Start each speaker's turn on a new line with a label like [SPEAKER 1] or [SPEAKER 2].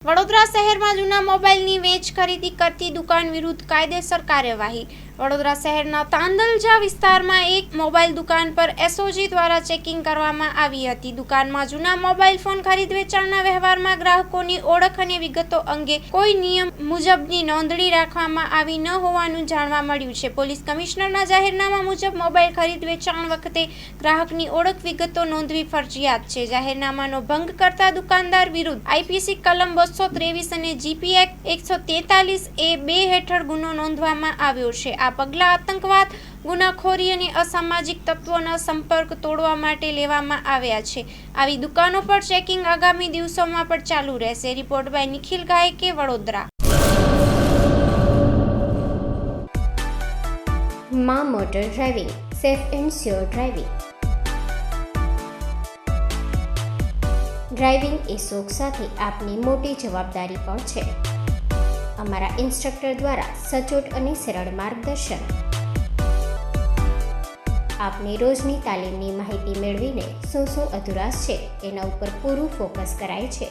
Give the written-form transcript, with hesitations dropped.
[SPEAKER 1] વડોદરા શહેરમાં જૂના મોબાઈલની વેચ ખરીદી કરતી દુકાન વિરુદ્ધ કાયદેસર કાર્યવાહી। વડોદરા શહેરના તાંદલજા વિસ્તારમાં એક મોબાઈલ દુકાન પર એસઓજી દ્વારા ચેકિંગ કરવામાં આવી હતી। દુકાનમાં જૂના મોબાઈલ ફોન ખરીદ વેચાણના વ્યવહારમાં ગ્રાહકોની ઓળખ અને વિગતો અંગે કોઈ નિયમ મુજબની નોંધણી રાખવામાં આવી ન હોવાનું જાણવા મળ્યું છે। પોલીસ કમિશનરના જાહેરનામા મુજબ મોબાઈલ ખરીદ વેચાણ વખતે ગ્રાહકની ઓળખ વિગતો નોંધવી ફરજિયાત છે। જાહેરનામાનો ભંગ કરતા દુકાનદાર વિરુદ્ધ આઈપીસી કલમ 223 અને જીપી એક્ટ 143A2 હેઠળ ગુનો નોંધવામાં આવ્યો છે। આ પગલાં આતંકવાદ, ગુનાખોરી અને અસામાજિક તત્વોના સંપર્ક તોડવા માટે લેવામાં આવ્યા છે। આવી દુકાનો પર ચેકિંગ આગામી દિવસોમાં પણ ચાલુ રહેશે। Report by Nikhil Gayke, Vadodara.
[SPEAKER 2] માં motor driving, safe and sure driving. Driving એ શોખ સાથે આપની મોટી જવાબદારી પણ છે। અમારા ઇન્સ્ટ્રક્ટર દ્વારા સચોટ અને સરળ માર્ગદર્શન આપની રોજની તાલીમની માહિતી મેળવીને શું અધુરાશ છે એના ઉપર પૂરું ફોકસ કરાય છે।